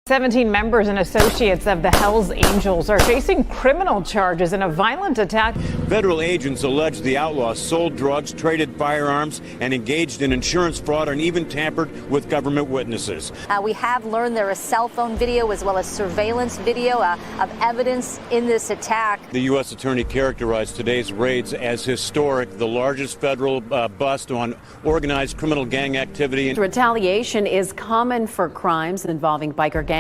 17 members and associates of the Hells Angels are facing criminal charges in a violent attack. Federal agents allege the outlaws sold drugs, traded firearms, and engaged in insurance fraud and even tampered with government witnesses. We have learned there is cell phone video as well as surveillance video of evidence in this attack. The U.S. Attorney characterized today's raids as historic, the largest federal bust on organized criminal gang activity. Retaliation is common for crimes involving biker gangs.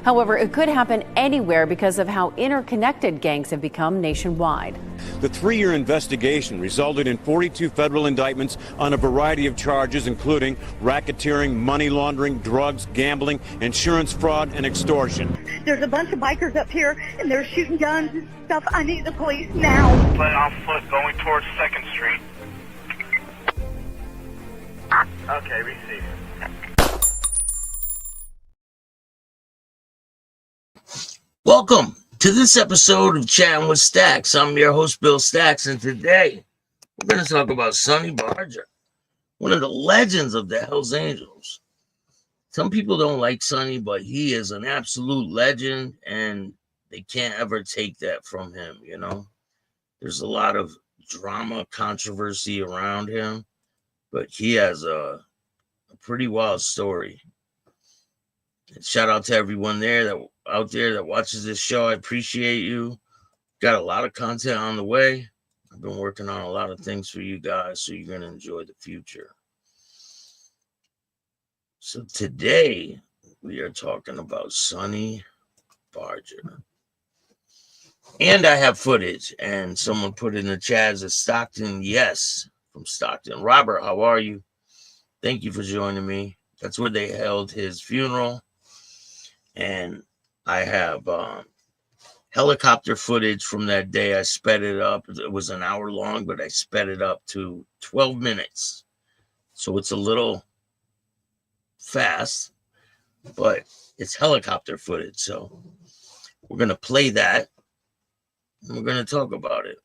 However, it could happen anywhere because of how interconnected gangs have become nationwide. The 3-year investigation resulted in 42 federal indictments on a variety of charges, including racketeering, money laundering, drugs, gambling, insurance fraud, and extortion. There's a bunch of bikers up here, and they're shooting guns and stuff. I need the police now. Play on foot going towards 2nd Street. Okay, receive. Welcome to this episode of Chattin with Staxx. I'm your host, Bill Staxx, and today we're going to talk about Sonny Barger, one of the legends of the Hells Angels. Some people don't like Sonny, but he is an absolute legend, and they can't ever take that from him, you know? There's a lot of drama, controversy around him, but he has a pretty wild story. And shout out to everyone out there that watches this show. I appreciate you. Got a lot of content on the way. I've been working on a lot of things for you guys, so you're going to enjoy the future. So today we are talking about Sonny Barger. And I have footage, and someone put in the chat as Stockton. Yes, from Stockton. Robert, how are you? Thank you for joining me. That's where they held his funeral. And I have helicopter footage from that day. I sped it up. It was an hour long, but I sped it up to 12 minutes. So it's a little fast, but it's helicopter footage. So we're going to play that, and we're going to talk about it.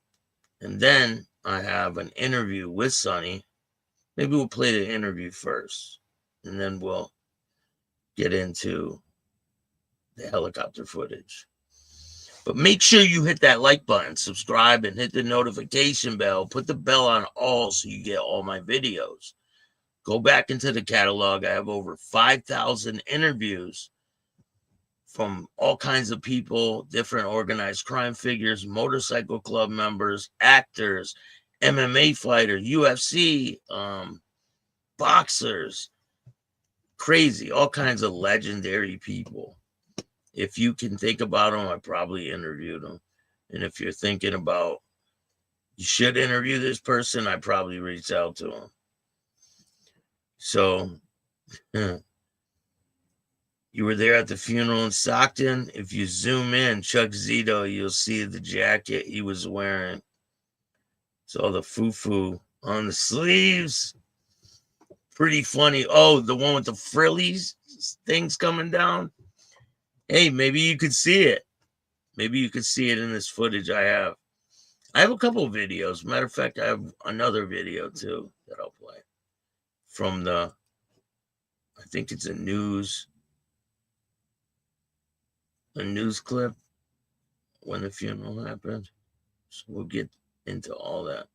And then I have an interview with Sonny. Maybe we'll play the interview first, and then we'll get into the helicopter footage. But make sure you hit that like button, subscribe, and hit the notification bell. Put the bell on all so you get all my videos. Go back into the catalog. I have over 5,000 interviews from all kinds of people, different organized crime figures, motorcycle club members, actors, MMA fighter, UFC, boxers, crazy, all kinds of legendary people. If you can think about them, I probably interviewed them. And if you're thinking about, you should interview this person, I probably reached out to them. So, you were there at the funeral in Stockton. If you zoom in, Chuck Zito, you'll see the jacket he was wearing. It's all the foo-foo on the sleeves. Pretty funny. Oh, the one with the frillies, things coming down. Hey, maybe you could see it. Maybe you could see it in this footage I have. I have a couple of videos. Matter of fact, I have another video too that I'll play from I think it's a news clip when the funeral happened. So we'll get into all that.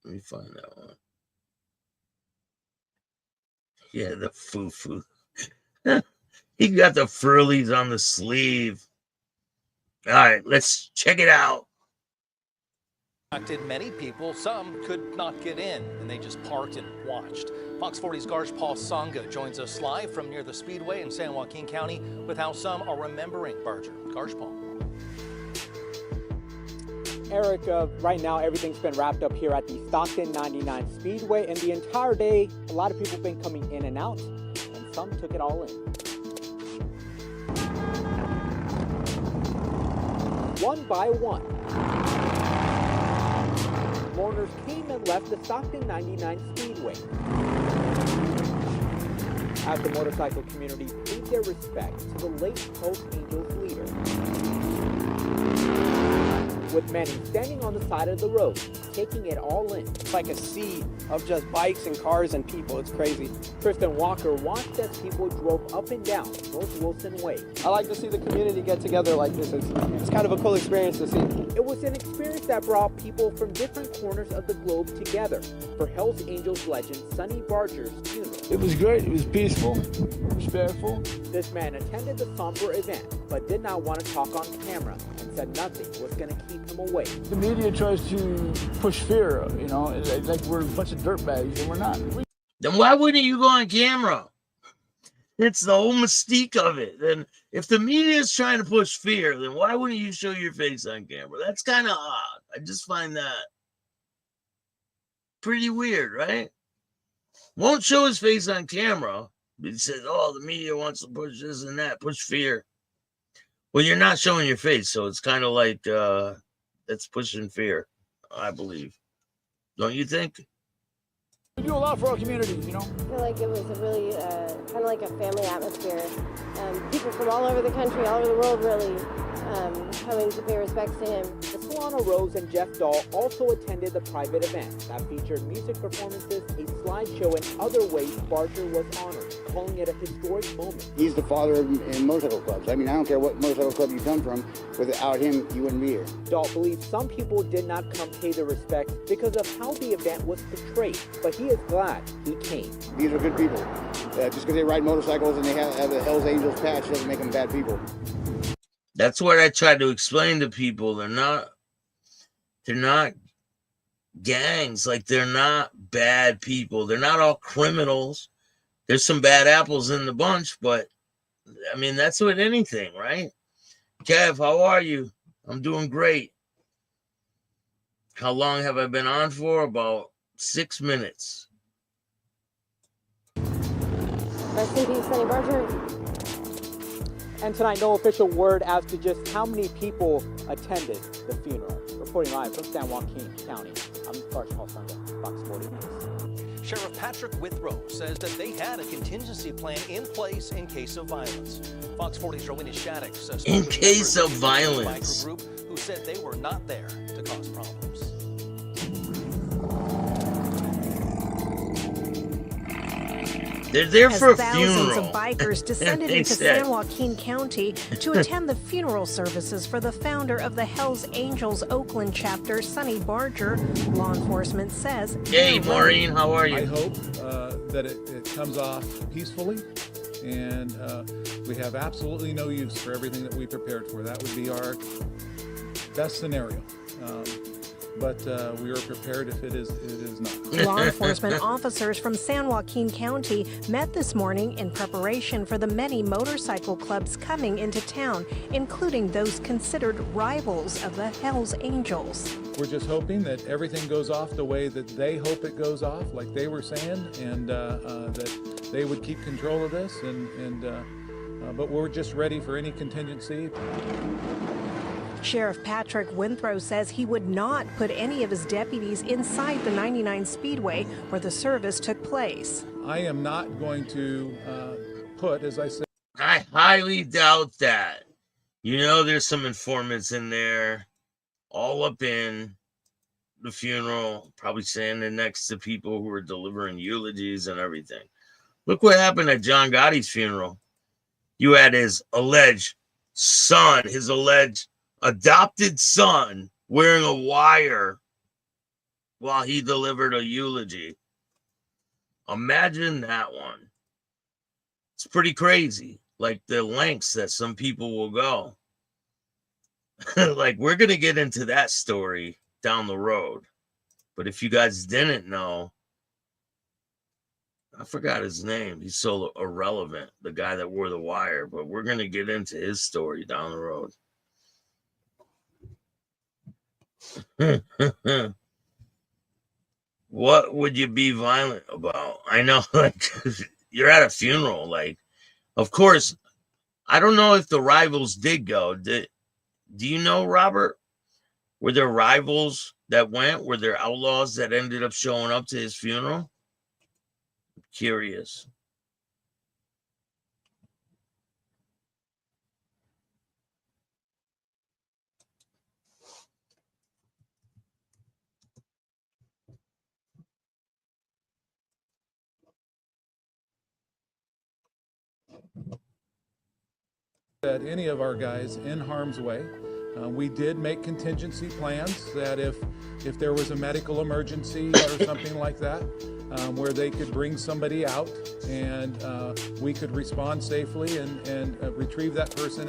Let me find that one. Yeah, the foo-foo. He got the furlies on the sleeve. All right, let's check it out. Many people, some could not get in, and they just parked and watched. Fox 40's Garge Paul Songa joins us live from near the Speedway in San Joaquin County with how some are remembering Barger. Garge Paul. Eric, right now everything's been wrapped up here at the Stockton 99 Speedway, and the entire day, a lot of people have been coming in and out, and some took it all in. One by one, mourners came and left the Stockton 99 Speedway as the motorcycle community paid their respects to the late Hells Angels leader. with many standing on the side of the road, taking it all in. It's like a sea of just bikes and cars and people. It's crazy. Tristan Walker watched as people drove up and down North Wilson Way. I like to see the community get together like this. It's kind of a cool experience to see. It was an experience that brought people from different corners of the globe together for Hells Angels legend Sonny Barger's funeral. It was great. It was peaceful, respectful. This man attended the somber event, but did not want to talk on camera and said nothing was going to keep him away. The media tries to push fear, you know, like we're a bunch of dirtbags, and we're not. Then why wouldn't you go on camera? It's the whole mystique of it. Then if the media is trying to push fear, then why wouldn't you show your face on camera? That's kind of odd. I just find that pretty weird, right? Won't show his face on camera. But he says, oh, the media wants to push this and that, push fear. Well, you're not showing your face, so it's kind of like that's pushing fear, I believe. Don't you think? We do a lot for our community, you know. I feel like it was a really kind of like a family atmosphere. People from all over the country, all over the world, really coming to pay respects to him. Solana Rose and Jeff Dahl also attended the private event that featured music performances, a slideshow, and other ways Barger was honored, calling it a historic moment. He's the father in motorcycle clubs. I mean, I don't care what motorcycle club you come from. Without him, you wouldn't be here. Dahl believes some people did not come pay the respects because of how the event was portrayed, but he is glad he came. These are good people. Just because they ride motorcycles and they have the Hells Angels patch doesn't make them bad people. That's what I try to explain to people. They're not gangs. Like, they're not bad people. They're not all criminals. There's some bad apples in the bunch, but I mean, that's with anything, right? Kev, how are you? I'm doing great. How long have I been on for? About 6 minutes. Rest in peace, Sonny Barger. And tonight, no official word as to just how many people attended the funeral. Reporting live from San Joaquin County, I'm Barger Jr, Fox 40 News. Sheriff Patrick Withrow says that they had a contingency plan in place in case of violence. Fox 40's Rowena Shattuck says in case of violence, group who said they were not there to cause problems. They're there for a thousands funeral. of bikers descended into San Joaquin County to attend the funeral services for the founder of the Hells Angels Oakland chapter, Sonny Barger. Law enforcement says. Hey, Maureen, how are you? I hope that it comes off peacefully, and we have absolutely no use for everything that we prepared for. That would be our best scenario. But we are prepared if it is not. Law enforcement officers from San Joaquin County met this morning in preparation for the many motorcycle clubs coming into town, including those considered rivals of the Hells Angels. We're just hoping that everything goes off the way that they hope it goes off, like they were saying, and that they would keep control of this. But we're just ready for any contingency. Sheriff Patrick Withrow says he would not put any of his deputies inside the 99 Speedway where the service took place. I am not going to put, as I said. I highly doubt that. You know, there's some informants in there, all up in the funeral, probably standing next to people who were delivering eulogies and everything. Look what happened at John Gotti's funeral. You had his alleged son, his alleged adopted son, wearing a wire while he delivered a eulogy. Imagine that one. It's pretty crazy, like the lengths that some people will go. Like, we're going to get into that story down the road. But if you guys didn't know, I forgot his name. He's so irrelevant, the guy that wore the wire. But we're going to get into his story down the road. What would you be violent about? I know, like, you're at a funeral. Like, of course, I don't know if the rivals did go. Do you know, Robert? Were there rivals that went? Were there outlaws that ended up showing up to his funeral? I'm curious. Any of our guys in harm's way. We did make contingency plans that if there was a medical emergency or something like that, where they could bring somebody out and we could respond safely and retrieve that person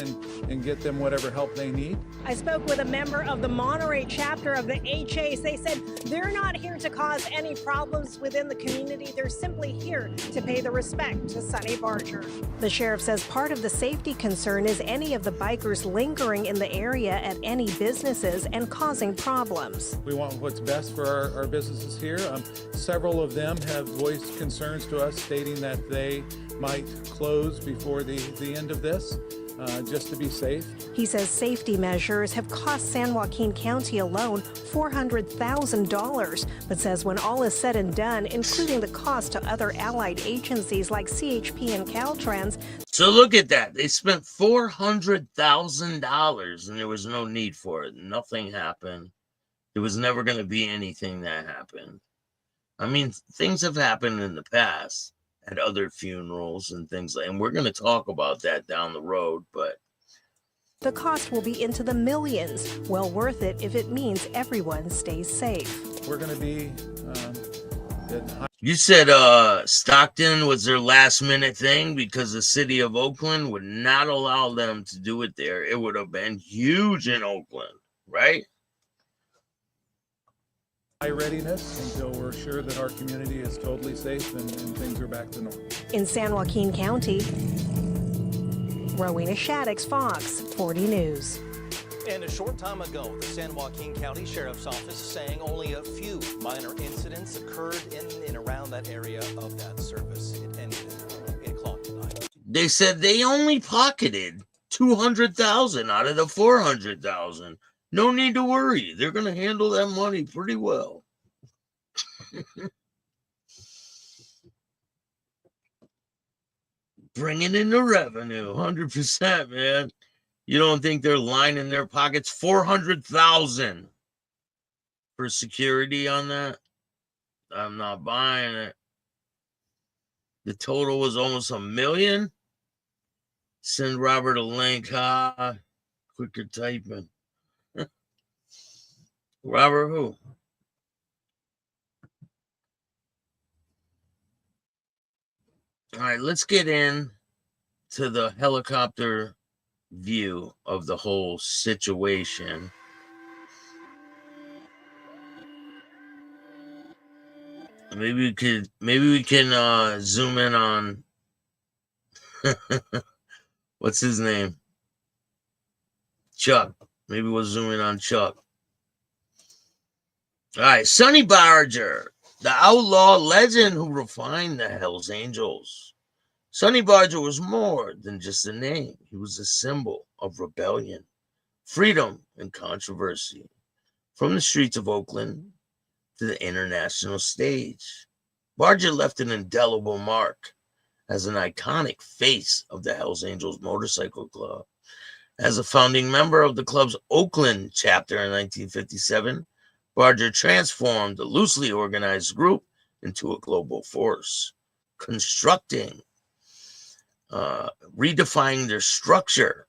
and get them whatever help they need. I spoke with a member of the Monterey chapter of the HAs. They said they're not here to cause any problems within the community. They're simply here to pay the respect to Sonny Barger. The sheriff says part of the safety concern is any of the bikers lingering in the area at any businesses and causing problems. We want what's best for our businesses here. Several of them have voiced concerns to us, stating that they might close before the end of this, just to be safe. He says safety measures have cost San Joaquin County alone $400,000, but says when all is said and done, including the cost to other allied agencies like CHP and Caltrans. So look at that. They spent $400,000 and there was no need for it. Nothing happened. There was never going to be anything that happened. I mean, things have happened in the past at other funerals and things like, and we're going to talk about that down the road, but the cost will be into the millions. Well worth it if it means everyone stays safe. We're going to be you said Stockton was their last minute thing because the city of Oakland would not allow them to do it there. It would have been huge in Oakland, right? High readiness until we're sure that our community is totally safe and things are back to normal. In San Joaquin County, Rowena Shaddix, Fox 40 News. And a short time ago, the San Joaquin County Sheriff's Office saying only a few minor incidents occurred in and around that area of that service. It ended at 8 o'clock tonight. They said they only pocketed $200,000 out of the $400,000. No need to worry. They're going to handle that money pretty well. Bringing in the revenue, 100%, man. You don't think they're lining their pockets? $400,000 for security on that? I'm not buying it. The total was almost $1 million. Send Robert a link. Quicker typing. Robert who? All right, let's get in to the helicopter view of the whole situation. Maybe we can zoom in on what's his name? Chuck. Maybe we'll zoom in on Chuck. All right, Sonny Barger, the outlaw legend who refined the Hells Angels. Sonny Barger was more than just a name. He was a symbol of rebellion, freedom, and controversy. From the streets of Oakland to the international stage, Barger left an indelible mark as an iconic face of the Hells Angels Motorcycle Club. As a founding member of the club's Oakland chapter in 1957, Barger transformed the loosely organized group into a global force, redefining their structure.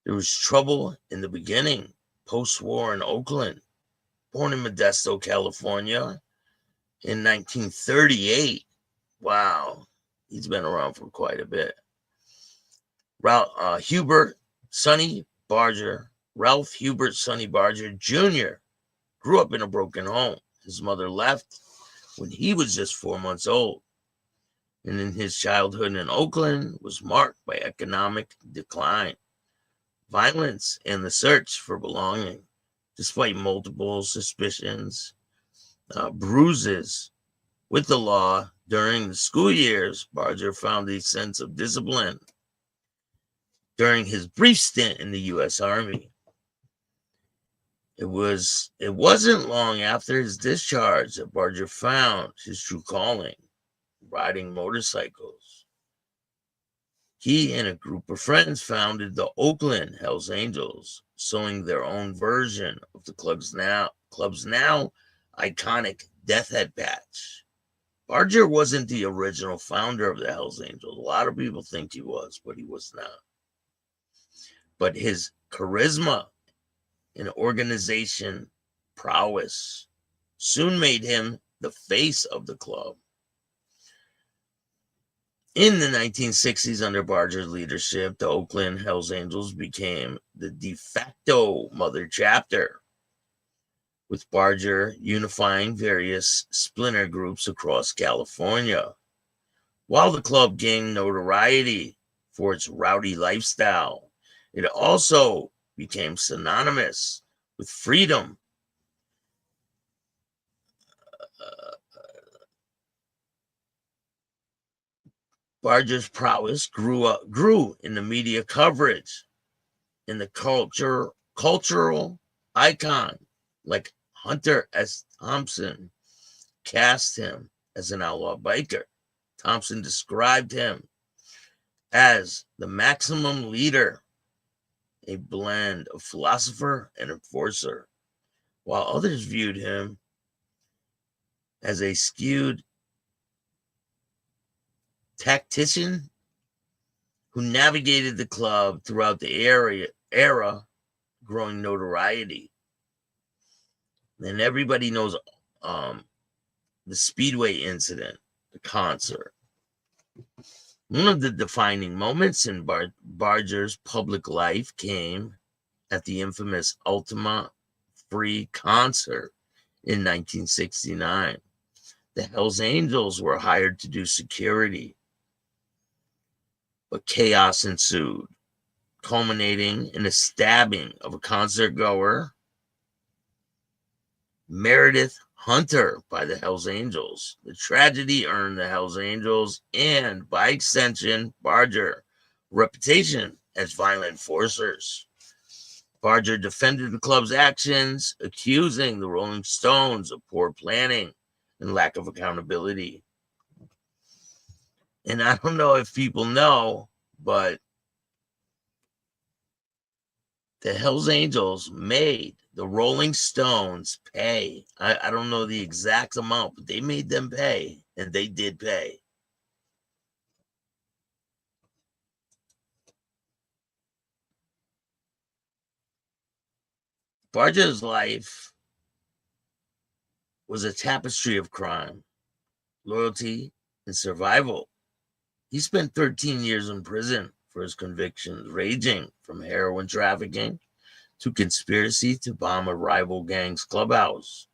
There was trouble in the beginning, post-war in Oakland. Born in Modesto, California in 1938. Wow, he's been around for quite a bit. Hubert, Sonny Barger, Ralph Hubert Sonny Barger Jr. grew up in a broken home. His mother left when he was just 4 months old. And in his childhood in Oakland was marked by economic decline, violence, and the search for belonging. Despite multiple suspicions, bruises with the law during the school years, Barger found a sense of discipline during his brief stint in the U.S. Army. It wasn't long after his discharge that Barger found his true calling, riding motorcycles. He and a group of friends founded the Oakland Hells Angels, sewing their own version of the club's now iconic death head patch. Barger wasn't the original founder of the Hells Angels. A lot of people think he was, but he was not. but his charisma and organization prowess soon made him the face of the club. In the 1960s, under Barger's leadership, the Oakland Hells Angels became the de facto mother chapter, with Barger unifying various splinter groups across California. While the club gained notoriety for its rowdy lifestyle, it also became synonymous with freedom. Barger's prowess grew in the media coverage, and the cultural icon like Hunter S. Thompson cast him as an outlaw biker. Thompson described him as the maximum leader, a blend of philosopher and enforcer, while others viewed him as a skewed tactician who navigated the club throughout the era growing notoriety. And everybody knows the Speedway incident, the concert. One of the defining moments in Barger's public life came at the infamous Ultima Free concert in 1969. The Hells Angels were hired to do security, but chaos ensued, culminating in a stabbing of a concert goer, Meredith Hunter, by the Hells Angels. The tragedy earned the Hells Angels, and by extension, Barger, reputation as violent enforcers. Barger defended the club's actions, accusing the Rolling Stones of poor planning and lack of accountability. And I don't know if people know, but the Hells Angels made the Rolling Stones pay. I don't know the exact amount, but they made them pay, and they did pay. Barger's life was a tapestry of crime, loyalty, and survival. He spent 13 years in prison for his convictions, ranging from heroin trafficking to conspiracy to bomb a rival gang's clubhouse.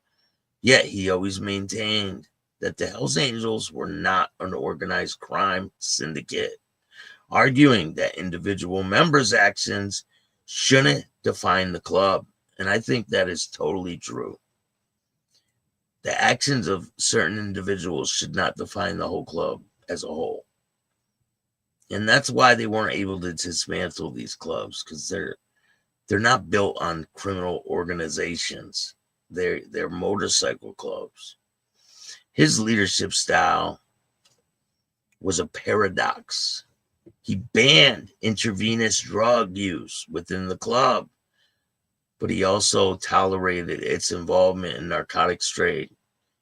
Yet he always maintained that the Hells Angels were not an organized crime syndicate, arguing that individual members' actions shouldn't define the club. And I think that is totally true. The actions of certain individuals should not define the whole club as a whole. And that's why they weren't able to dismantle these clubs, because they're not built on criminal organizations. They're motorcycle clubs. His leadership style was a paradox. He banned intravenous drug use within the club, but he also tolerated its involvement in narcotics trade.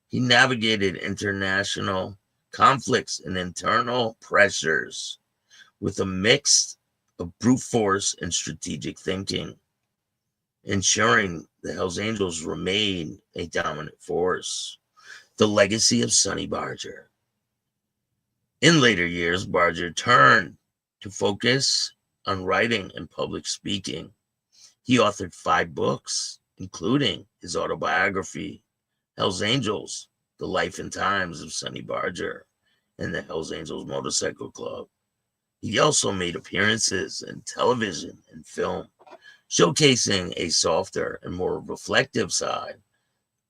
He navigated international conflicts and internal pressures with a mix of brute force and strategic thinking, ensuring the Hells Angels remain a dominant force. The legacy of Sonny Barger. In later years, Barger turned to focus on writing and public speaking. He authored 5 books, including his autobiography, Hells Angels, The Life and Times of Sonny Barger, and the Hells Angels Motorcycle Club. He also made appearances in television and film, showcasing a softer and more reflective side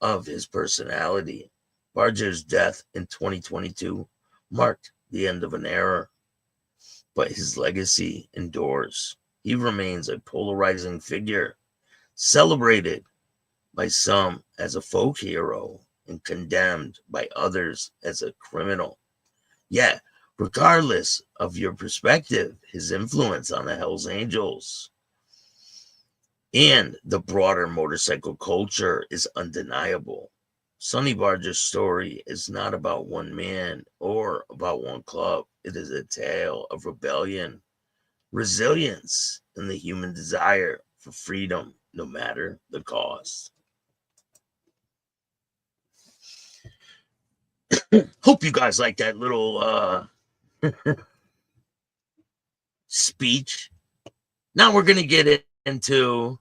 of his personality. Barger's death in 2022 marked the end of an era, but his legacy endures. He remains a polarizing figure, celebrated by some as a folk hero and condemned by others as a criminal. Yet, regardless of your perspective, his influence on the Hells Angels and the broader motorcycle culture is undeniable. Sonny Barger's story is not about one man or about one club. It is a tale of rebellion, resilience, and the human desire for freedom, no matter the cost. Hope you guys like that little speech. Now we're going to get into,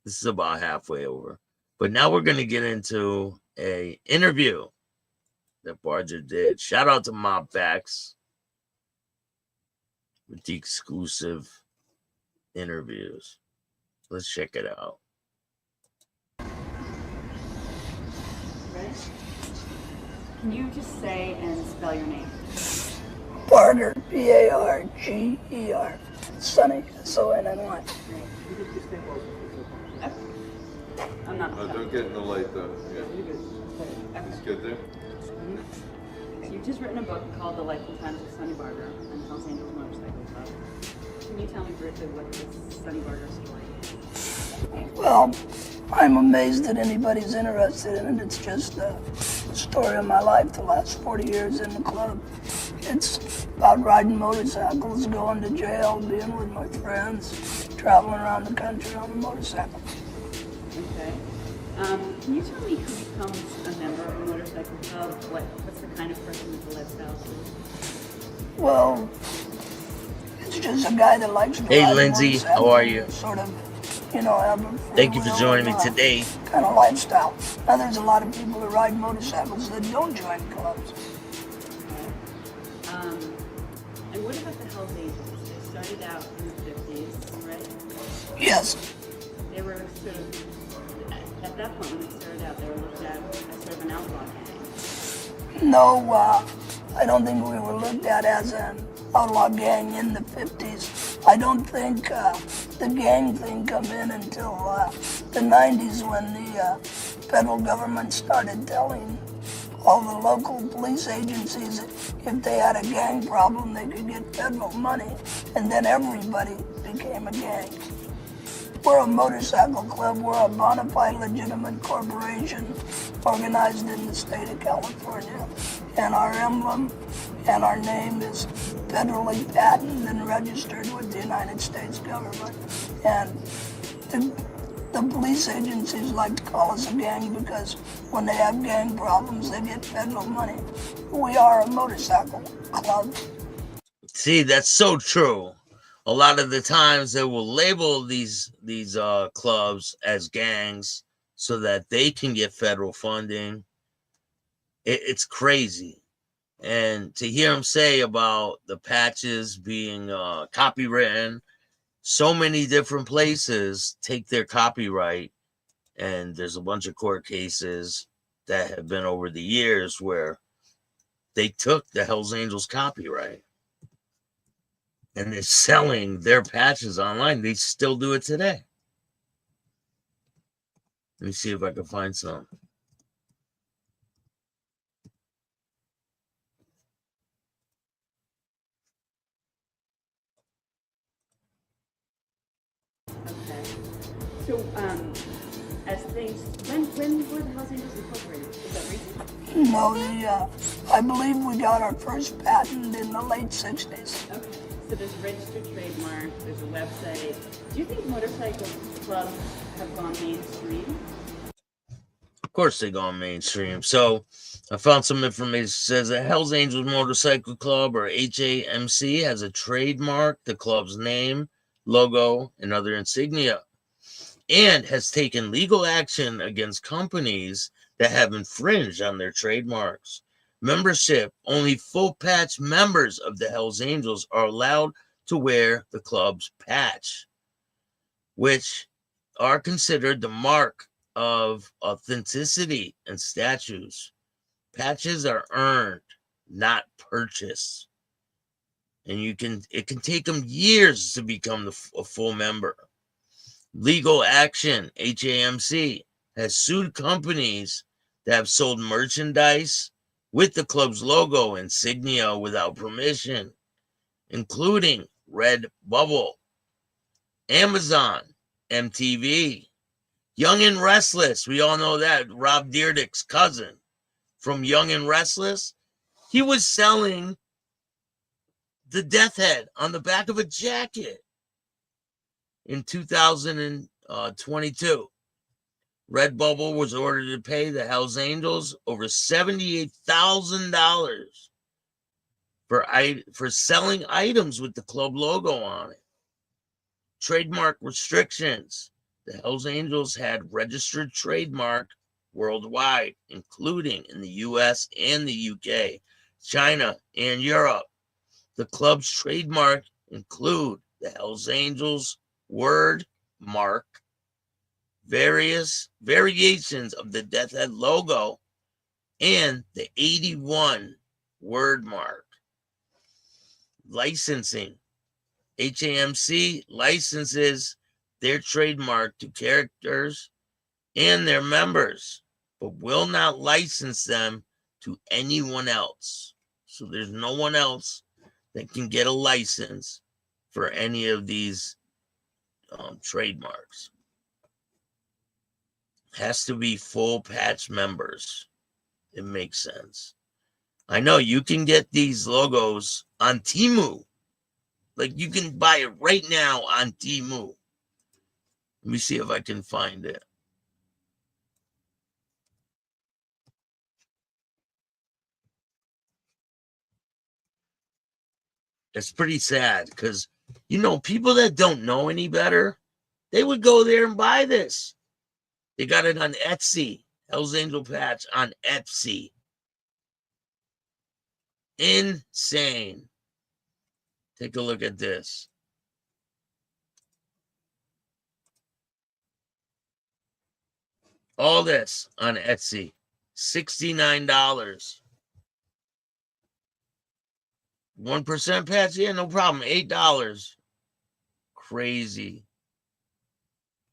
this is about halfway over, but now we're going to get into a interview that Barger did. Shout out to Mob Facts with the exclusive interviews. Let's check it out. Ready? Can you just say and spell your name? Barger, B-A-R-G-E-R. Sonny, S-O-N-N-Y. I'm not. Don't get in the light though. Yeah. It's good there. You've just written a book called The Life and Times of Sonny Barger and Hells Angels Motorcycle Club. Can you tell me briefly what this Sonny Barger story is? Well, I'm amazed that anybody's interested in it. It's just a story of my life the last 40 years in the club. It's about riding motorcycles, going to jail, being with my friends, traveling around the country on a motorcycle. Okay. Can you tell me who becomes a member of a motorcycle club? What's the kind of person that the lifestyle is? Well, it's just a guy that likes to Hey, ride Lindsay, how are you? Sort of, you know, have a Thank you for joining me today. kind of lifestyle. Now, there's a lot of people that ride motorcycles that don't join clubs. And what about the Hells Angels? They started out in the 50s, right? Yes. They were sort of, at that point when they started out, they were looked at as sort of an outlaw gang. No, I don't think we were looked at as an outlaw gang in the 50s. I don't think the gang thing come in until the 90s when the federal government started telling all the local police agencies if they had a gang problem, they could get federal money, and then everybody became a gang. We're a motorcycle club. We're a bona fide legitimate corporation organized in the state of California. And our emblem and our name is federally patented and registered with the United States government. And the police agencies like to call us a gang because when they have gang problems, they get federal money. We are a motorcycle club. See, that's so true. A lot of the times they will label these clubs as gangs so that they can get federal funding. It's crazy. And to hear him say about the patches being copywritten, so many different places take their copyright, and there's a bunch of court cases that have been over the years where they took the Hells Angels copyright and they're selling their patches online. They still do it today. Let me see if I can find some. So, as things, when were the Hells Angels incorporated? Is that recent? No, I believe we got our first patent in the late 60s. Okay, so there's a registered trademark, there's a website. Do you think motorcycle clubs have gone mainstream? Of course they gone mainstream. So I found some information. It says that Hells Angels Motorcycle Club, or HAMC, has a trademark, the club's name, logo, and other insignia, and has taken legal action against companies that have infringed on their trademarks. Membership, only full patch members of the Hells Angels are allowed to wear the club's patch, which are considered the mark of authenticity and statues. Patches are earned, not purchased. And it can take them years to become a full member. Legal action, HAMC, has sued companies that have sold merchandise with the club's logo insignia without permission, including Red Bubble, Amazon, MTV, Young and Restless. We all know that. Rob Dyrdek's cousin from Young and Restless. He was selling the death head on the back of a jacket. In 2022, Redbubble was ordered to pay the Hells Angels over $78,000 for selling items with the club logo on it. Trademark restrictions. The Hells Angels had registered trademark worldwide, including in the US and the UK, China, and Europe. The club's trademark include the Hells Angels word mark, various variations of the Death Head logo, and the 81 word mark. Licensing. HAMC licenses their trademark to characters and their members, but will not license them to anyone else. So there's no one else that can get a license for any of these trademarks. Has to be full patch members. It makes sense. I know you can get these logos on Temu. Like, you can buy it right now on Temu. Let me see if I can find it. It's pretty sad because, you know, people that don't know any better, they would go there and buy this. They got it on Etsy. Hells Angel patch on Etsy. Insane. Take a look at this. All this on Etsy. $69. 1% patch? Yeah, no problem. $8. Crazy.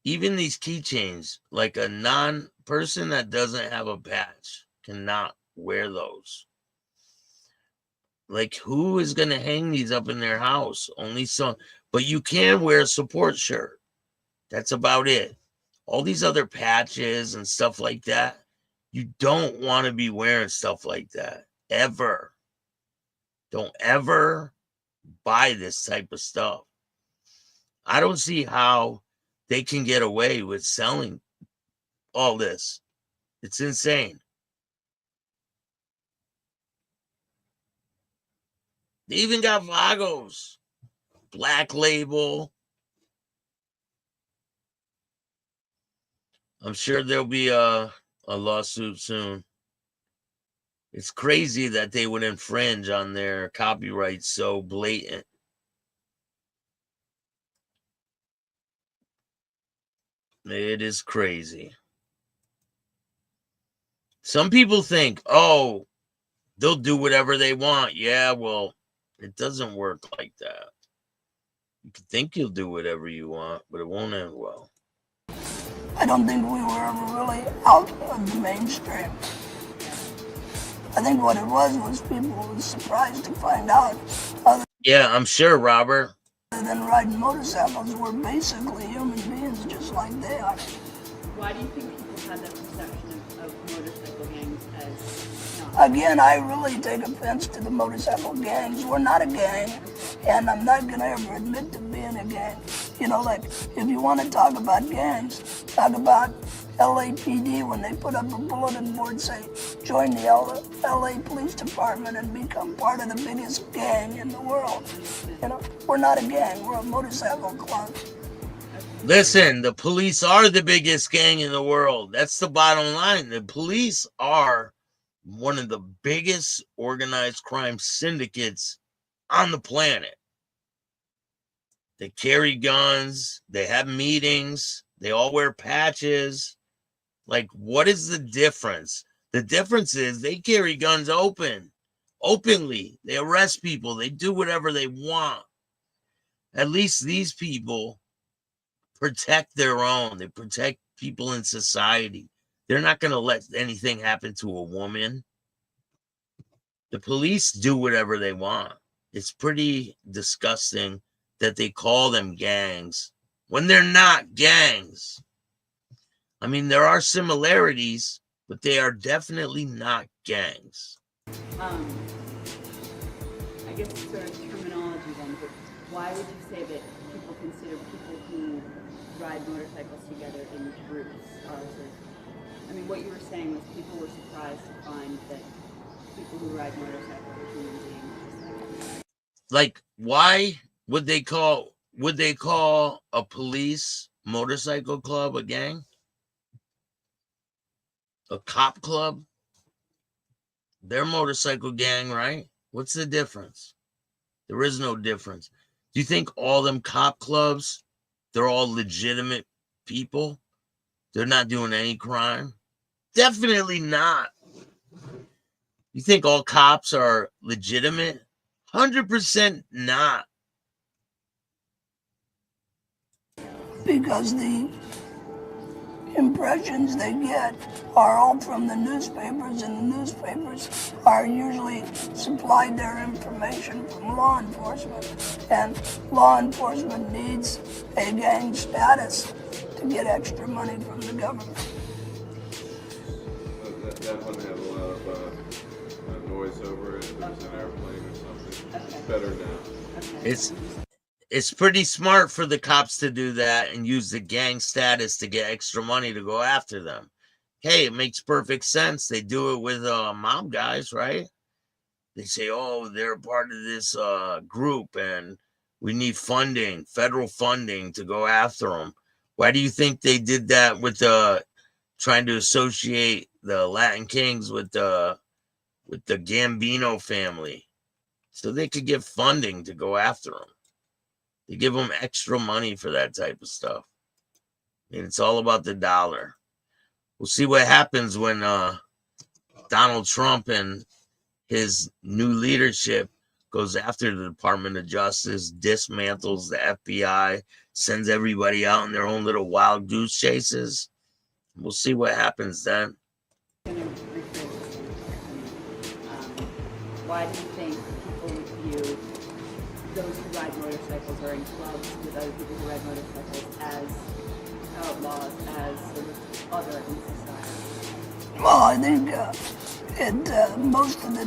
Even these keychains, like a non-person that doesn't have a patch cannot wear those. Like, who is going to hang these up in their house? Only some. But you can wear a support shirt. That's about it. All these other patches and stuff like that, you don't want to be wearing stuff like that. Ever. Don't ever buy this type of stuff. I don't see how they can get away with selling all this. It's insane. They even got Vagos. Black Label. I'm sure there'll be a lawsuit soon. It's crazy that they would infringe on their copyright so blatant. It is crazy. Some people think, oh, they'll do whatever they want. Yeah, well, it doesn't work like that. You can think you'll do whatever you want, but it won't end well. I don't think we were ever really out of the mainstream. I think what it was people were surprised to find out other Yeah, I'm sure, Robert. than riding motorcycles, we're basically human beings just like they are. Why do you think people had that perception of motorcycle gangs as not? Again, I really take offense to the motorcycle gangs. We're not a gang, and I'm not going to ever admit to being a gang. You know, like, if you want to talk about gangs, talk about LAPD when they put up a bulletin board saying, join the LA Police Department and become part of the biggest gang in the world. You know, we're not a gang, we're a motorcycle club. Listen, the police are the biggest gang in the world. That's the bottom line. The police are one of the biggest organized crime syndicates on the planet. They carry guns. They have meetings. They all wear patches. Like, what is the difference? The difference is they carry guns openly. They arrest people. They do whatever they want. At least these people protect their own. They protect people in society. They're not going to let anything happen to a woman. The police do whatever they want. It's pretty disgusting that they call them gangs when they're not gangs. I mean, there are similarities, but they are definitely not gangs. I guess sort of terminology why would you say that people consider people who ride motorcycles together in groups are sort of, I mean, what you were saying was people were surprised to find that people who ride motorcycles are human beings. Like, why would they call a police motorcycle club a gang? A cop club? They're motorcycle gang, right? What's the difference? There is no difference. Do you think all them cop clubs, they're all legitimate people? They're not doing any crime? Definitely not. You think all cops are legitimate? 100% not. Because the impressions they get are all from the newspapers, and the newspapers are usually supplied their information from law enforcement, and law enforcement needs a gang status to get extra money from the government. That one had a lot of noise over it. If it was an airplane or something. It's better now. It's pretty smart for the cops to do that and use the gang status to get extra money to go after them. Hey, it makes perfect sense. They do it with mob guys, right? They say, oh, they're part of this group and we need funding, federal funding to go after them. Why do you think they did that with trying to associate the Latin Kings with the Gambino family? So they could get funding to go after them. They give them extra money for that type of stuff. And it's all about the dollar. We'll see what happens when Donald Trump and his new leadership goes after the Department of Justice, dismantles the FBI, sends everybody out in their own little wild goose chases. We'll see what happens then. Why do you think people view those who ride motorcycles or in clubs with other people who ride motorcycles as outlaws, as sort of other in society? Well, I think most of the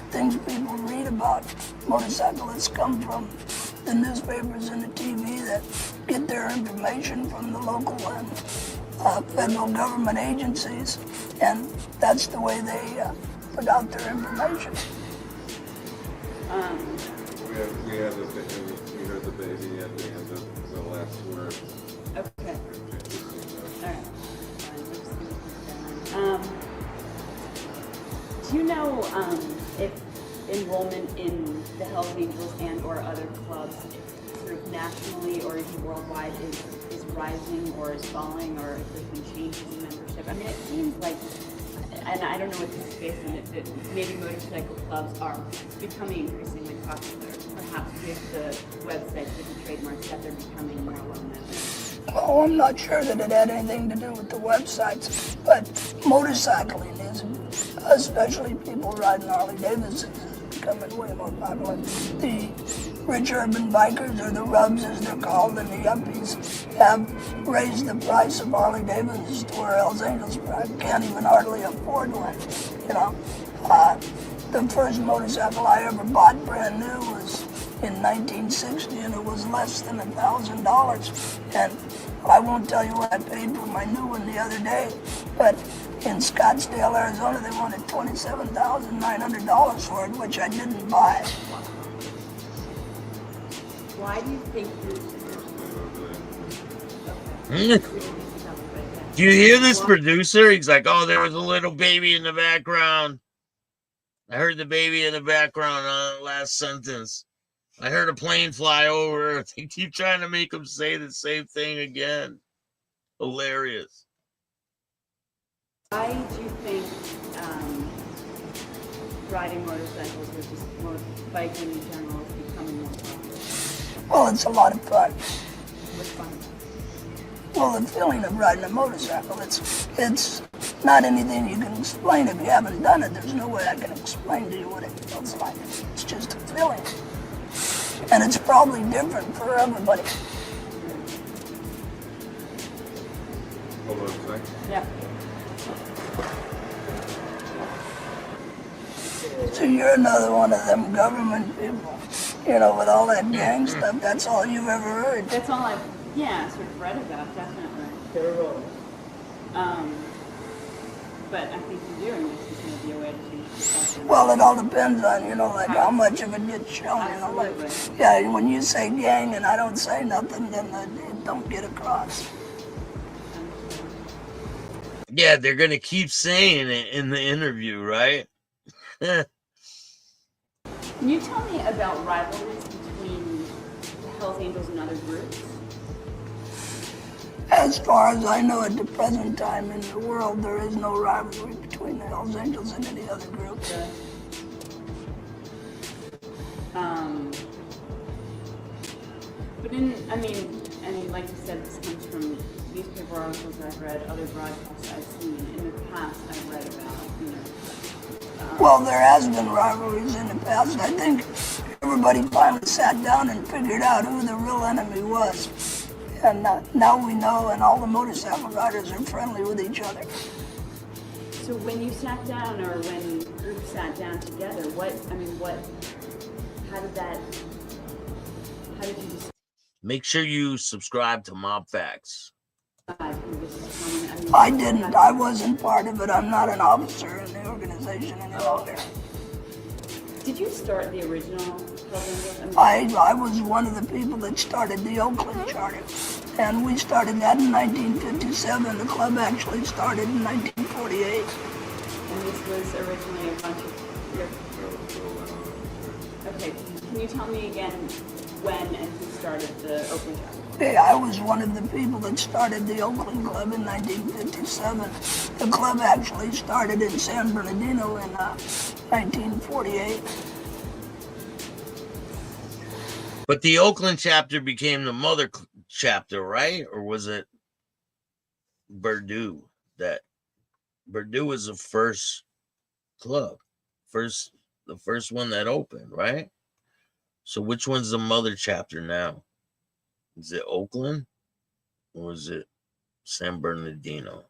things people read about motorcyclists come from the newspapers and the TV that get their information from the local and federal government agencies, and that's the way they put out their information. We heard the baby at the end of the last word. Okay. All right. Do you know if enrollment in the Hells Angels and or other clubs, sort of nationally or even worldwide, is rising or is falling, or if there's been changes in membership? I mean, it seems like, and I don't know what this is based on, that maybe motorcycle clubs are becoming increasingly popular, perhaps with the websites with the trademarks, that they're becoming more well-known. Well, I'm not sure that it had anything to do with the websites, but motorcycling is, especially people riding Harley Davidsons, is becoming way more popular. The rich urban bikers, or the rubs as they're called, and the yuppies, have raised the price of Harley Davidsons to where Hells Angels can't even hardly afford one. You know, the first motorcycle I ever bought brand new was in 1960, and it was less than $1,000. And I won't tell you what I paid for my new one the other day, but in Scottsdale, Arizona, they wanted $27,900 for it, which I didn't buy. Why do you think Do you hear this producer? He's like, oh, there was a little baby in the background. I heard the baby in the background on the last sentence. I heard a plane fly over. They keep trying to make him say the same thing again. Hilarious. Why do you think riding motorcycles or just biking in general is becoming more popular? Well, it's a lot of fun. What's fun? Well, the feeling of riding a motorcycle, it's not anything you can explain if you haven't done it. There's no way I can explain to you what it feels like. It's just a feeling. And it's probably different for everybody. Hold on a second. Yeah. So you're another one of them government people. You know, with all that gang stuff, that's all you've ever heard. That's all I've, sort of read about, definitely. But I think you're doing this is going to be a way to change perception. Well, it all depends on, you know, like how much of it gets shown, you know, like, yeah, when you say gang and I don't say nothing, then it don't get across. Yeah, they're going to keep saying it in the interview, right? Can you tell me about rivalries between the Hells Angels and other groups? As far as I know at the present time in the world, there is no rivalry between the Hells Angels and any other group. But I mean, like you said, this comes from newspaper articles I've read, other broadcasts I've seen. In the past, I've read about, Well, there has been rivalries in the past. I think everybody finally sat down and figured out who the real enemy was. And now we know, and all the motorcycle riders are friendly with each other. So when you sat down, or when groups sat down together, how did you just... Make sure you subscribe to Mob Facts. I didn't. I wasn't part of it. I'm not an officer in the organization any longer. Did you start the original Hells Angels? I was one of the people that started the Oakland charter. And we started that in 1957. The club actually started in 1948. And this was originally a bunch of your... Okay, can you tell me again when and who started the Oakland chapter? Yeah, I was one of the people that started the Oakland Club in 1957. The club actually started in San Bernardino in 1948. But the Oakland chapter became the mother chapter, right? Or was it Barger? Barger was the first club, the first one that opened, right? So which one's the mother chapter now? Is it Oakland or is it San Bernardino?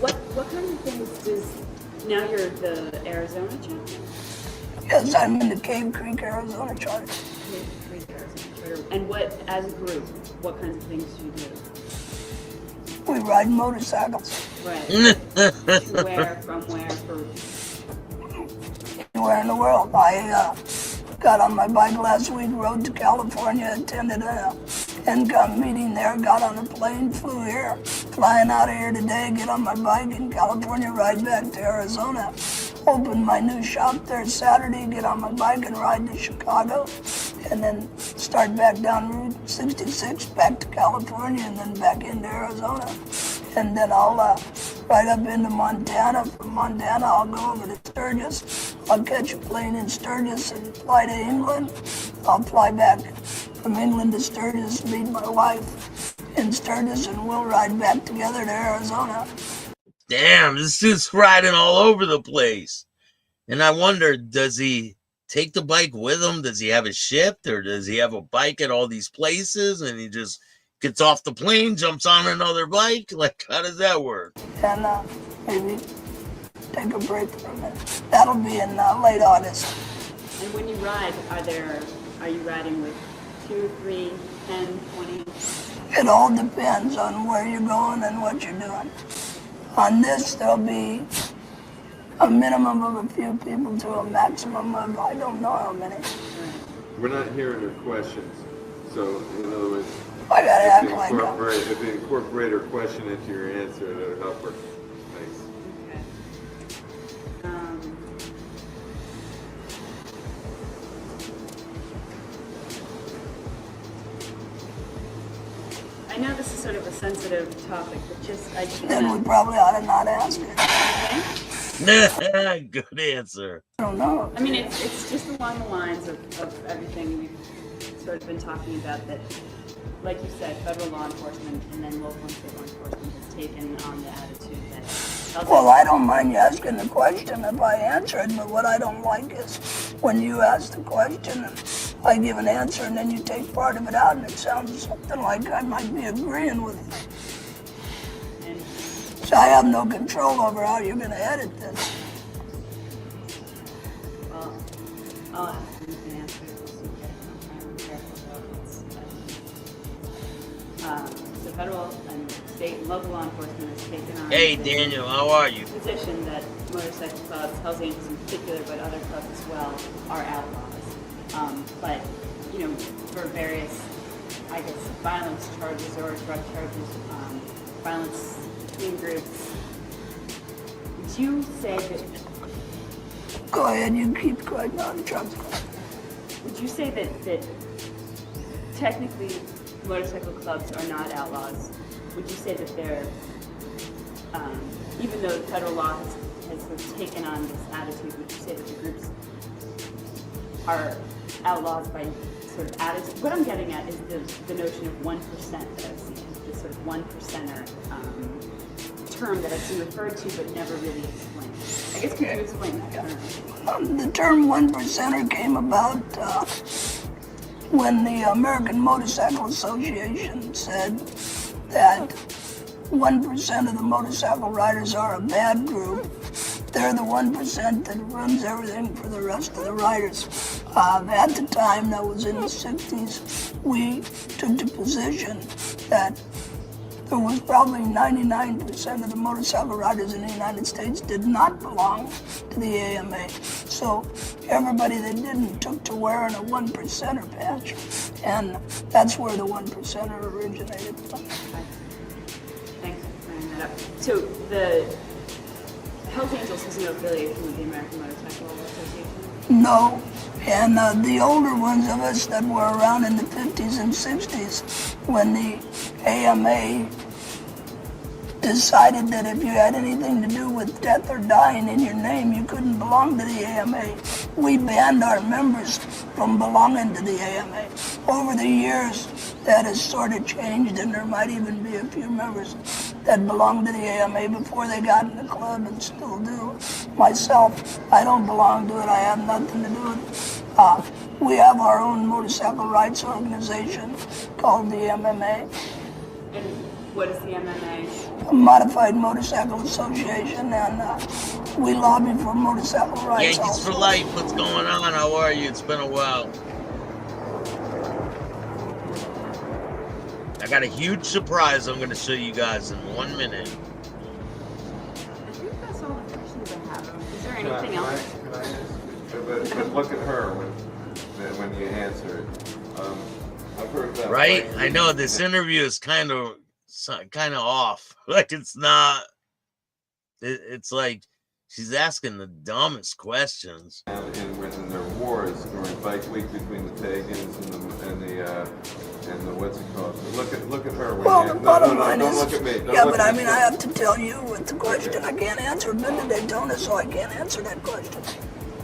What kind of things does... Now you're the Arizona chapter? Yes, I'm in the Cave Creek, Arizona charter. Cave Creek, Arizona charter. And as a group, what kinds of things do you do? We ride motorcycles. Right. Where, from where, for... Anywhere in the world. I got on my bike last week, rode to California, attended an income meeting there, got on a plane, flew here, flying out of here today, get on my bike in California, ride back to Arizona. Open my new shop there Saturday, get on my bike and ride to Chicago, and then start back down Route 66, back to California, and then back into Arizona. And then I'll ride up into Montana. From Montana, I'll go over to Sturgis. I'll catch a plane in Sturgis and fly to England. I'll fly back from England to Sturgis, meet my wife in Sturgis, and we'll ride back together to Arizona. Damn, this dude's riding all over the place. And I wonder, does he take the bike with him? Does he have it shipped, or does he have a bike at all these places and he just gets off the plane, jumps on another bike? Like, how does that work? And maybe take a break for a minute. That'll be in late August. And when you ride, are you riding with 2, 3, 10, 20? It all depends on where you're going and what you're doing. On this, there'll be a minimum of a few people to a maximum of I don't know how many. We're not hearing your questions. So, in other words, I gotta act like if you incorporate her question into your answer, that'll help her. Thanks. I know this is sort of a sensitive topic, but then we probably ought to not ask it. Okay. Good answer. I don't know. I mean, it's just along the lines of everything we've sort of been talking about, that, like you said, federal law enforcement and then local and state law enforcement has taken on the attitude that... Well, I don't mind you asking the question if I answer it, but what I don't like is when you ask the question and I give an answer and then you take part of it out and it sounds something like I might be agreeing with you. So I have no control over how you're going to edit this. Well, I'll ask him to answer it. We'll see if I'm careful about it. The federal and state and local law enforcement has taken on Hey, Daniel, how are you? the position that motorcycle clubs, Hells Angels in particular, but other clubs as well, are outlaws. But, you know, for various, I guess, violence charges or drug charges, violence between groups, would you say that... Go ahead, you keep going on, Trump. Would you say that technically motorcycle clubs are not outlaws? Would you say that they're, even though federal law has sort of taken on this attitude, would you say that the groups are outlaws by sort of attitude? What I'm getting at is the notion of 1% that I've seen, this sort of 1%er term that I've seen referred to but never really explained. I guess could you explain that term? The term 1%er came about when the American Motorcycle Association said that 1% of the motorcycle riders are a bad group. They're the 1% that runs everything for the rest of the riders. At the time, that was in the 60s, we took the position that there was probably 99% of the motorcycle riders in the United States did not belong to the AMA. So everybody that didn't took to wearing a 1%er patch. And that's where the 1%er originated from. Thanks for bringing that up. So the Hells Angels has no affiliation with the American Motorcycle Association? No. And the older ones of us that were around in the 50s and 60s, when the AMA decided that if you had anything to do with death or dying in your name, you couldn't belong to the AMA. We banned our members from belonging to the AMA. Over the years, that has sort of changed, and there might even be a few members that belonged to the AMA before they got in the club and still do. Myself, I don't belong to it. I have nothing to do with it. We have our own motorcycle rights organization called the MMA. And what is the MMA? Modified Motorcycle Association, and we lobby for motorcycle rights. Yankees for life, what's going on? How are you? It's been a while. I got a huge surprise I'm going to show you guys in 1 minute. I think that's all the questions I have. Is there anything else? Can I ask? But look at her when you answer it. I've heard that. Right? I know this interview is kind of off. Like it's not. It's like she's asking the dumbest questions. When there are wars during Bike Week between the pagans and the what's it called? Look at her. Well, the bottom line don't is, look at me. yeah, but I mean, I have to tell you with the question. I can't answer. I've been to Daytona, so I can't answer that question.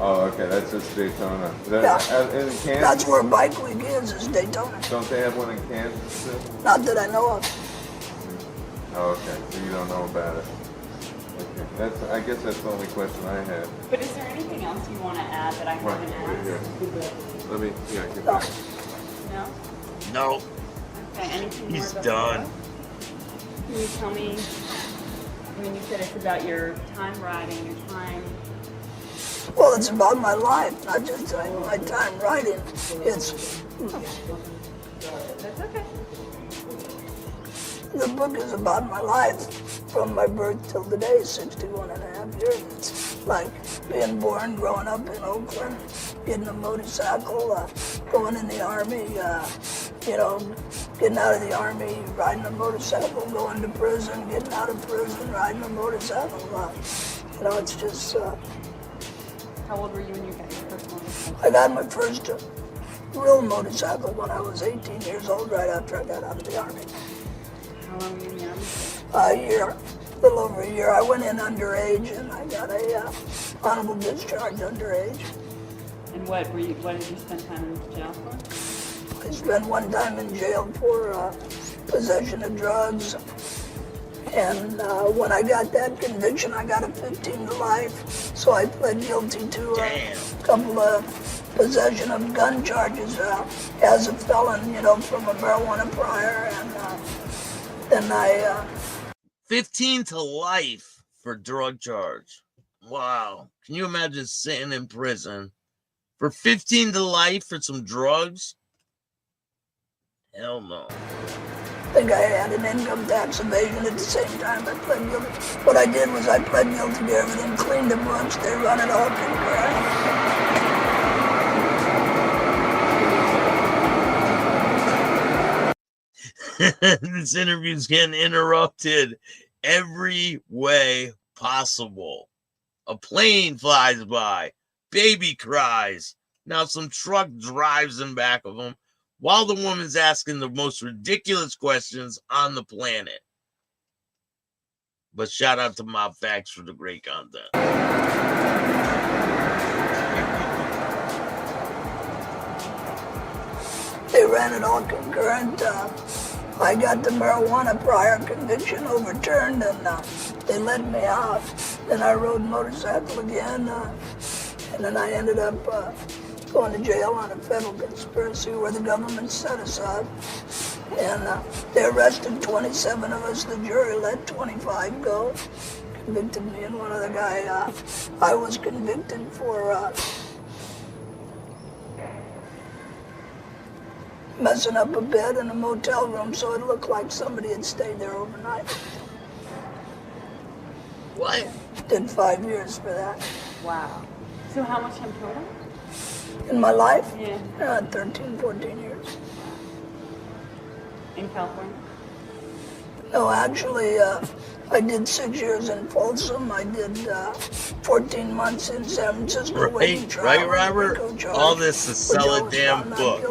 Oh, okay, that's just Daytona. In Kansas? That's where Bike Week is Daytona. Don't they have one in Kansas too? Not that I know of. Oh, okay, so you don't know about it. Okay, I guess that's the only question I had. But is there anything else you want to add that I haven't asked? Here. Let me, get back. No? No. Okay, anything more? He's about done. Can you tell me, I mean, you said it's about your time riding, your time... Well, it's about my life, not just my time riding. It's... That's okay. The book is about my life from my birth till today, 61 and a half years. It's like being born, growing up in Oakland, getting a motorcycle, going in the Army, getting out of the Army, riding a motorcycle, going to prison, getting out of prison, riding a motorcycle. It's just... How old were you when you got your first motorcycle? I got my first real motorcycle when I was 18 years old, right after I got out of the Army. How long were you in the Army? A year, a little over a year. I went in underage, and I got a honorable discharge underage. And what did you spend time in jail for? I spent one time in jail for possession of drugs. And when I got that conviction, I got a 15 to life. So I pled guilty to a couple of possession of gun charges as a felon, from a marijuana prior. And then I... 15 to life for drug charge. Wow. Can you imagine sitting in prison for 15 to life for some drugs? Hell no. I think I had an income tax evasion at the same time I pled guilty. What I did was I pled guilty to everything, cleaned the books, they run it all concurrent. This interview's getting interrupted every way possible. A plane flies by, baby cries. Now some truck drives in back of him while the woman's asking the most ridiculous questions on the planet. But shout out to Mob Facts for the great content. They ran it all concurrent. I got the marijuana prior conviction overturned, and they let me out. Then I rode motorcycle again, and then I ended up going to jail on a federal conspiracy where the government set us up. And they arrested 27 of us. The jury let 25 go. Convicted me and one other guy. I was convicted for messing up a bed in a motel room so it looked like somebody had stayed there overnight. What? Did 5 years for that. Wow. So how much time total? In my life? Yeah. 13, 14 years. In California? No, actually, I did 6 years in Folsom. I did 14 months in San Francisco. Right, Robert? All this to sell a damn book.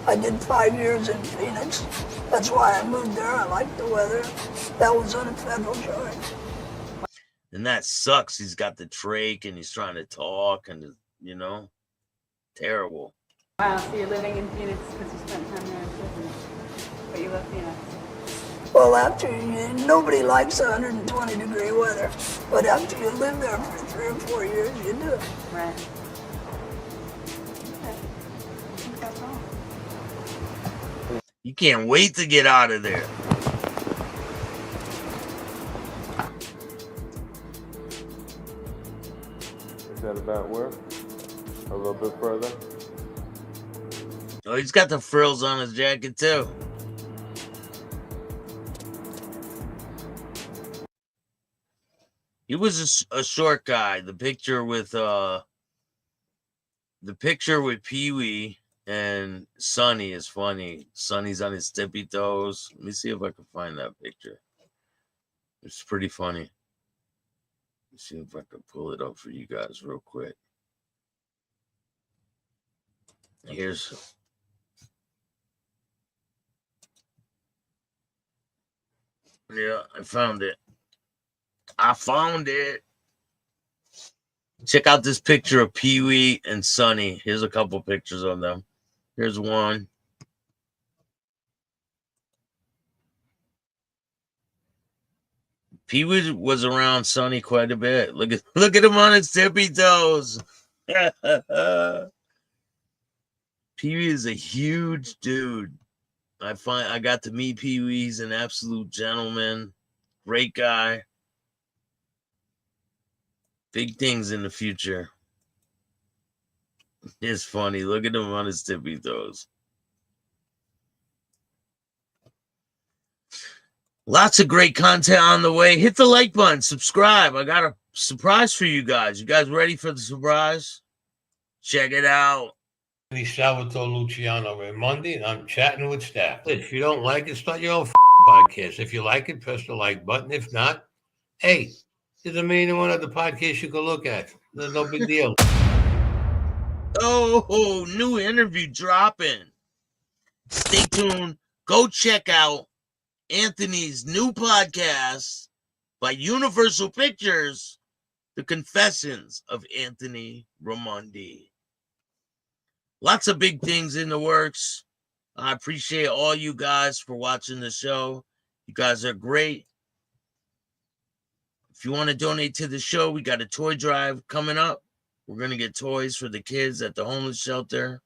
I did 5 years in Phoenix. That's why I moved there. I liked the weather. That was on a federal charge. And that sucks. He's got the trach and he's trying to talk and, you know, terrible. Wow, so you're living in Phoenix because you spent time there in prison, but you love Phoenix. Well, nobody likes 120-degree weather, but after you live there for 3 or 4 years, you do. Right. Okay. I think that's all. You can't wait to get out of there. Is that about where? A little bit further? Oh, he's got the frills on his jacket, too. He was a short guy. The picture with Pee-wee and Sonny is funny. Sonny's on his tippy toes. Let me see if I can find that picture. It's pretty funny. Let's see if I can pull it up for you guys real quick. Here's... Yeah, I found it. Check out this picture of Pee-wee and Sonny. Here's a couple pictures of them. Here's one. Pee-wee was around Sonny quite a bit. Look at him on his tippy toes. Pee-wee is a huge dude. I got to meet Pee-wee. He's an absolute gentleman. Great guy. Big things in the future. It's funny. Look at him on his tippy toes. Lots of great content on the way. Hit the like button. Subscribe. I got a surprise for you guys. You guys ready for the surprise? Check it out. Salvatore Luciano Raimondi, and I'm chatting with Staxx. If you don't like it, start your own podcast. If you like it, press the like button. If not, hey, there's a million and one other podcasts you can look at. There's no big deal. Oh, new interview dropping. Stay tuned. Go check out Anthony's new podcast by Universal Pictures, The Confessions of Anthony Raimondi. Lots of big things in the works. I appreciate all you guys for watching the show. You guys are great. If you want to donate to the show, we got a toy drive coming up. We're going to get toys for the kids at the homeless shelter.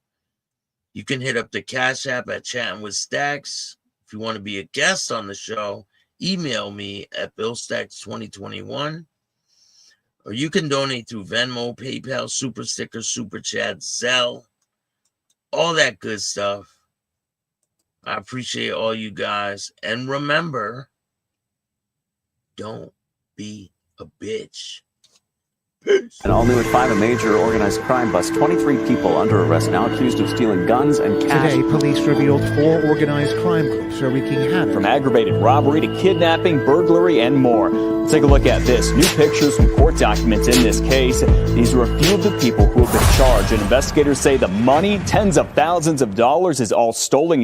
You can hit up the Cash App at Chattin with Staxx. If you want to be a guest on the show, email me at BillStax2021, or you can donate through Venmo, PayPal, Super Sticker, Super Chat, Zelle, all that good stuff. I appreciate all you guys. And remember, don't be a bitch. Peace. And all new at 5, a major organized crime bust. 23 people under arrest now accused of stealing guns and cash. Today, police revealed 4 organized crime groups are wreaking havoc. From aggravated robbery to kidnapping, burglary, and more. Let's take a look at this. New pictures from court documents in this case. These are a few of the people who have been charged, and investigators say the money, tens of thousands of dollars, is all stolen.